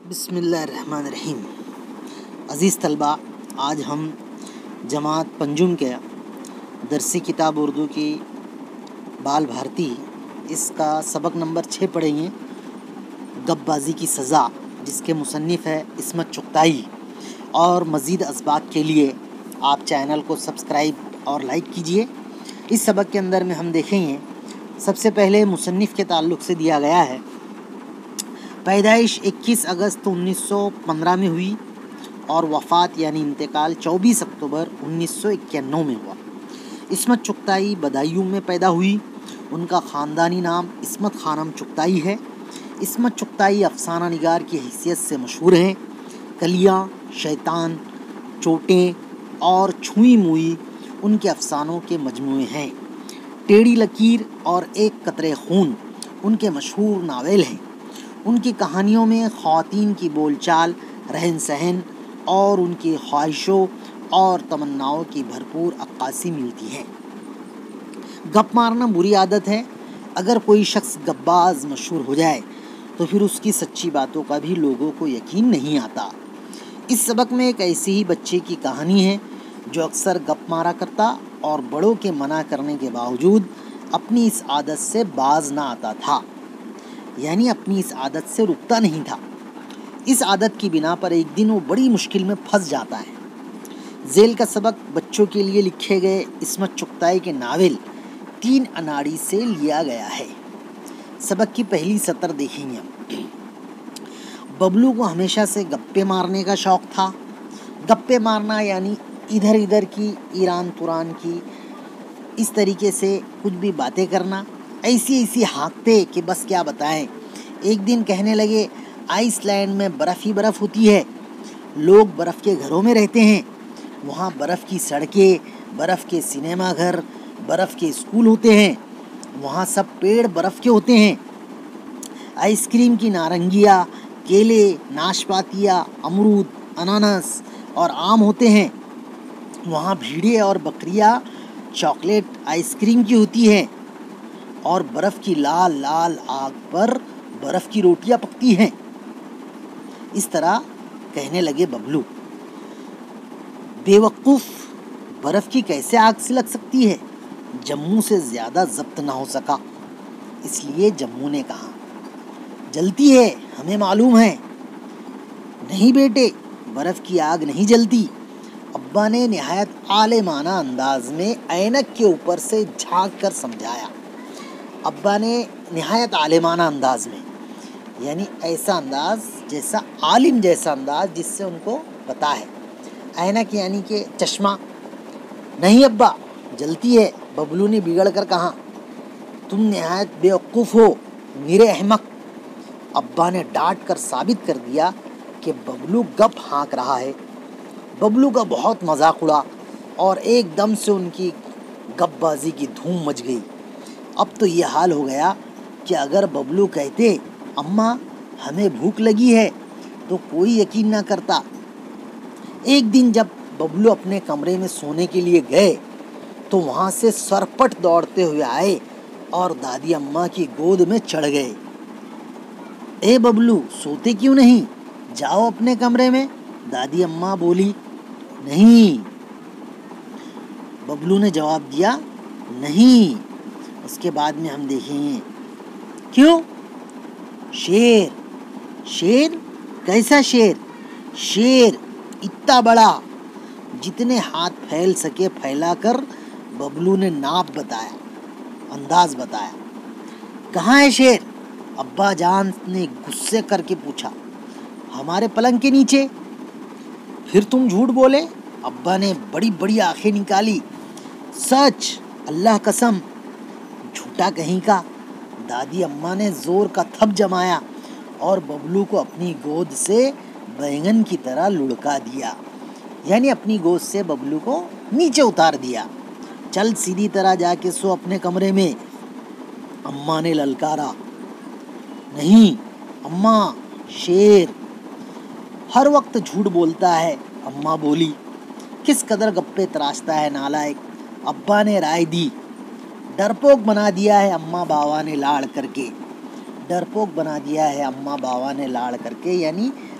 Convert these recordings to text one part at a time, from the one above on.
بسم اللہ الرحمن الرحیم۔ عزیز طلباء، آج ہم جماعت پنجم کے درسی کتاب اردو کی بال بھارتی اس کا سبق نمبر 6 پڑھیں گے، گپ بازی کی سزا، جس کے مصنف ہے عصمت چغتائی۔ اور مزید اسباق کے لیے آپ چینل کو سبسکرائب اور لائک کیجئے۔ اس سبق کے اندر میں ہم دیکھیں گے، سب سے پہلے مصنف کے تعلق سے دیا گیا ہے۔ پیدائش 21 اگست 1915 میں ہوئی اور وفات یعنی انتقال 24 اکتوبر 1991 میں ہوا۔ عصمت چغتائی بدایوں میں پیدا ہوئی۔ ان کا خاندانی نام عصمت خانم چغتائی ہے۔ عصمت چغتائی افسانہ نگار کی حیثیت سے مشہور ہیں۔ کلیاں، شیطان، چوٹیں اور چھوئی موئی ان کے افسانوں کے مجموعے ہیں۔ ٹیڑھی لکیر اور ایک قطرے خون ان کے مشہور ناول ہیں۔ ان کی کہانیوں میں خواتین کی بول چال، رہن سہن اور ان کی خواہشوں اور تمناؤں کی بھرپور عکاسی ملتی ہے۔ گپ مارنا بری عادت ہے۔ اگر کوئی شخص گپ باز مشہور ہو جائے تو پھر اس کی سچی باتوں کا بھی لوگوں کو یقین نہیں آتا۔ اس سبق میں ایک ایسی ہی بچے کی کہانی ہے جو اکثر گپ مارا کرتا اور بڑوں کے منع کرنے کے باوجود اپنی اس عادت سے باز نہ آتا تھا، یعنی اپنی اس عادت سے رکتا نہیں تھا۔ اس عادت کی بنا پر ایک دن وہ بڑی مشکل میں پھنس جاتا ہے۔ ذیل کا سبق بچوں کے لیے لکھے گئے عصمت چغتائی کے ناول 3 اناڑی سے لیا گیا ہے۔ سبق کی پہلی سطر دیکھیں گے ہم۔ ببلو کو ہمیشہ سے گپے مارنے کا شوق تھا۔ گپے مارنا یعنی ادھر ادھر کی، ایران توران کی، اس طریقے سے کچھ بھی باتیں کرنا، ایسی ہانکتے کہ بس کیا بتائیں۔ ایک دن کہنے لگے، آئس لینڈ میں برف ہی برف ہوتی ہے، لوگ برف کے گھروں میں رہتے ہیں، وہاں برف کی سڑکیں، برف کے سنیما گھر، برف کے اسکول ہوتے ہیں، وہاں سب پیڑ برف کے ہوتے ہیں، آئس کریم کی نارنگیاں، کیلے، ناشپاتیاں، امرود، انانس اور آم ہوتے ہیں، وہاں بھیڑیں اور بکریاں چاکلیٹ آئس کریم کی ہوتی ہیں، اور برف کی لال لال آگ پر برف کی روٹیاں پکتی ہیں۔ اس طرح کہنے لگے ببلو۔ بے وقوف، برف کی کیسے آگ سلگ سکتی ہے؟ جموں سے زیادہ ضبط نہ ہو سکا، اس لیے جموں نے کہا، جلتی ہے، ہمیں معلوم ہے۔ نہیں بیٹے، برف کی آگ نہیں جلتی، ابا نے نہایت عالمانہ انداز میں اینک کے اوپر سے جھانک کر سمجھایا۔ ابا نے نہایت عالمانہ انداز میں، یعنی ایسا انداز جیسا عالم جیسا انداز جس سے ان کو پتا ہے۔ اینک یعنی کہ چشمہ۔ نہیں ابا، جلتی ہے، ببلو نے بگڑ کر کہا۔ تم نہایت بیوقوف ہو، میرے احمق۔ ابا نے ڈانٹ کر ثابت کر دیا کہ ببلو گپ ہانک رہا ہے۔ ببلو کا بہت مذاق اڑا اور ایک دم سے ان کی گپ بازی کی دھوم مچ گئی۔ اب تو یہ حال ہو گیا کہ اگر ببلو کہتے، اماں ہمیں بھوک لگی ہے، تو کوئی یقین نہ کرتا۔ ایک دن جب ببلو اپنے کمرے میں سونے کے لیے گئے تو وہاں سے سرپٹ دوڑتے ہوئے آئے اور دادی اماں کی گود میں چڑھ گئے۔ اے ببلو، سوتے کیوں نہیں؟ جاؤ اپنے کمرے میں، دادی اماں بولی۔ نہیں، ببلو نے جواب دیا، نہیں۔ اس کے بعد میں ہم دیکھیں گے کیوں؟ شیر کیسا شیر؟ شیر اتنا بڑا، جتنے ہاتھ پھیل سکے پھیلا کر ببلو نے ناپ بتایا، انداز بتایا۔ کہاں ہے شیر؟ ابا جان نے غصے کر کے پوچھا۔ ہمارے پلنگ کے نیچے۔ پھر تم جھوٹ بولے؟ ابا نے بڑی بڑی آنکھیں نکالی۔ سچ، اللہ قسم۔ جھوٹا کہیں کا۔ دادی اماں نے زور کا تھپ جمایا اور ببلو کو اپنی گود سے بینگن کی طرح لڑکا دیا، یعنی اپنی گود سے ببلو کو نیچے اتار دیا۔ چل سیدھی طرح جا کے سو اپنے کمرے میں، اماں نے للکارا۔ نہیں اماں، شیر ہر وقت جھوٹ بولتا ہے، اماں بولی۔ کس قدر گپے تراشتا ہے نالائق، ابا نے رائے دی۔ ڈرپوک بنا دیا ہے اماں باوا نے لاڑ کر کے، ڈرپوک بنا دیا ہے اماں باوا نے لاڑ کر کے، یعنی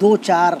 2-4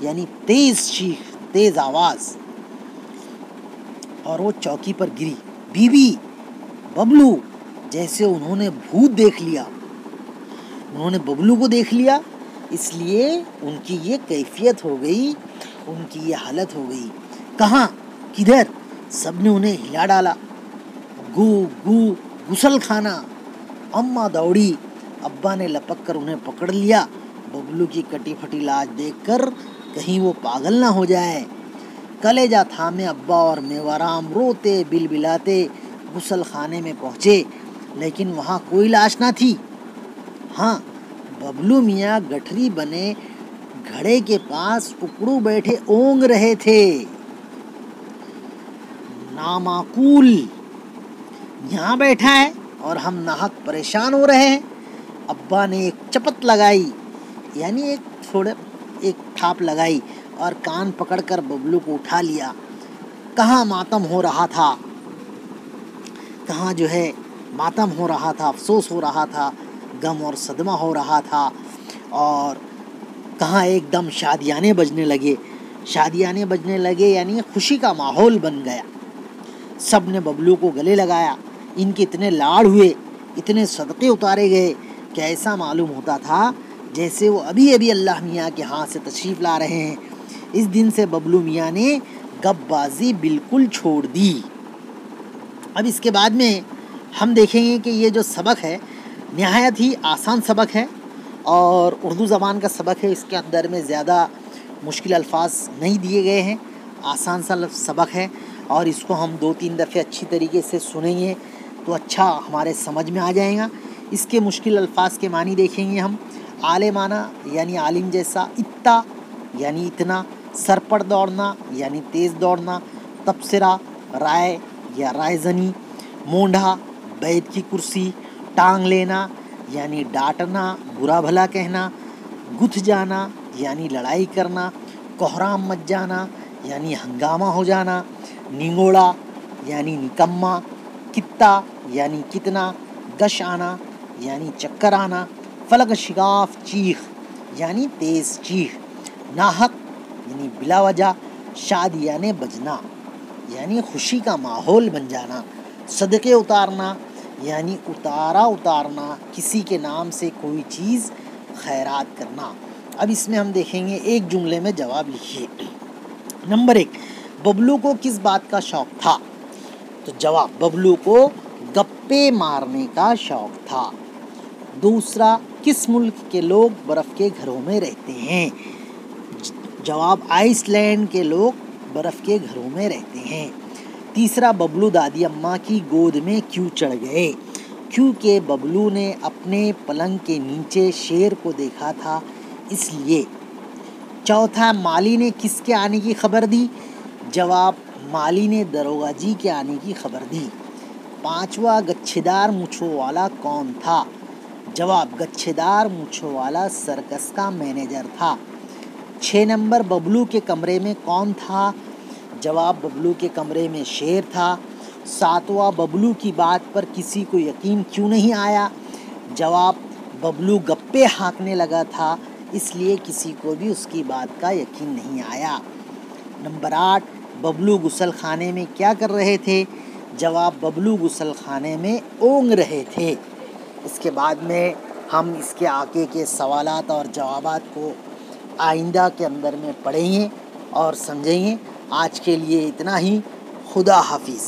یعنی تیز چیخ، تیز آواز، اور وہ چوکی پر گری۔ بیوی ببلو، جیسے انہوں نے بھوت دیکھ لیا، انہوں نے ببلو کو دیکھ لیا، اس لیے ان کی یہ کیفیت ہو گئی، ان کی یہ حالت ہو گئی۔ کہاں، کدھر؟ سب نے انہیں ہلا ڈالا۔ گو گو غسل خانہ۔ اماں دوڑی، ابا نے لپک کر انہیں پکڑ لیا۔ ببلو کی کٹی پھٹی لاش دیکھ کر کہیں وہ پاگل نہ ہو جائے۔ کلیجہ تھامے ابا اور میوارام روتے بل بلاتے غسل خانے میں پہنچے، لیکن وہاں کوئی لاش نہ تھی۔ ہاں، ببلو میاں گٹھری بنے گھڑے کے پاس اکڑو بیٹھے اونگ رہے تھے۔ نامعقول، یہاں بیٹھا ہے اور ہم ناحق پریشان ہو رہے ہیں۔ ابا نے ایک چپت لگائی، یعنی ایک تھاپ لگائی اور کان پکڑ کر ببلو کو اٹھا لیا۔ کہاں ماتم ہو رہا تھا، کہاں ماتم ہو رہا تھا، افسوس ہو رہا تھا، غم اور صدمہ ہو رہا تھا، اور کہاں ایک دم شادیانے بجنے لگے، یعنی خوشی کا ماحول بن گیا۔ سب نے ببلو کو گلے لگایا، ان کے اتنے لاڑ ہوئے، اتنے صدقے اتارے گئے کہ ایسا معلوم ہوتا تھا جیسے وہ ابھی ابھی اللہ میاں کے ہاتھ سے تشریف لا رہے ہیں۔ اس دن سے ببلو میاں نے گپ بازی بالکل چھوڑ دی۔ اب اس کے بعد میں ہم دیکھیں گے کہ یہ جو سبق ہے نہایت ہی آسان سبق ہے، اور اردو زبان کا سبق ہے، اس کے اندر میں زیادہ مشکل الفاظ نہیں دیے گئے ہیں، آسان سا سبق ہے، اور اس کو ہم 2-3 دفعے اچھی طریقے سے سنیں گے تو اچھا ہمارے سمجھ میں آ جائے گا۔ اس کے مشکل الفاظ کے معنی دیکھیں گے ہم۔ عالمانہ یعنی عالم جیسا، اتا یعنی اتنا، سر پر دوڑنا یعنی تیز دوڑنا، تبصرہ رائے یا رائے زنی، مونڈھا بیت کی کرسی، ٹانگ لینا یعنی ڈانٹنا، برا بھلا کہنا، گتھ جانا یعنی لڑائی کرنا، کوہرام مچ جانا یعنی ہنگامہ ہو جانا، ننگوڑا یعنی نکما، کتا یعنی کتنا، گش آنا یعنی چکر آنا، فلک شگاف چیخ یعنی تیز چیخ، ناحق یعنی بلا وجہ، شادیانے بجنا یعنی خوشی کا ماحول بن جانا، صدقے اتارنا یعنی اتارنا، کسی کے نام سے کوئی چیز خیرات کرنا۔ اب اس میں ہم دیکھیں گے، ایک جملے میں جواب لکھیے۔ نمبر 1، ببلو کو کس بات کا شوق تھا؟ تو جواب، ببلو کو گپے مارنے کا شوق تھا۔ دوسرا، کس ملک کے لوگ برف کے گھروں میں رہتے ہیں؟ جواب، آئس لینڈ کے لوگ برف کے گھروں میں رہتے ہیں۔ تیسرا، ببلو دادی اماں کی گود میں کیوں چڑھ گئے؟ کیونکہ ببلو نے اپنے پلنگ کے نیچے شیر کو دیکھا تھا، اس لیے۔ چوتھا، مالی نے کس کے آنے کی خبر دی؟ جواب، مالی نے دروگا جی کے آنے کی خبر دی۔ پانچواں، گچھے دار مونچھوں والا کون تھا؟ جواب، گچھے دار مونچھوں والا سرکس کا مینیجر تھا۔ 6 نمبر، ببلو کے کمرے میں کون تھا؟ جواب، ببلو کے کمرے میں شیر تھا۔ 7واں، ببلو کی بات پر کسی کو یقین کیوں نہیں آیا؟ جواب، ببلو گپے ہانکنے لگا تھا، اس لیے کسی کو بھی اس کی بات کا یقین نہیں آیا۔ نمبر 8، ببلو غسل خانے میں کیا کر رہے تھے؟ جواب، ببلو غسل خانے میں اونگ رہے تھے۔ اس کے بعد میں ہم اس کے آگے کے سوالات اور جوابات کو آئندہ کے اندر میں پڑھیں گے اور سمجھیں گے۔ آج کے لیے اتنا ہی، خدا حافظ۔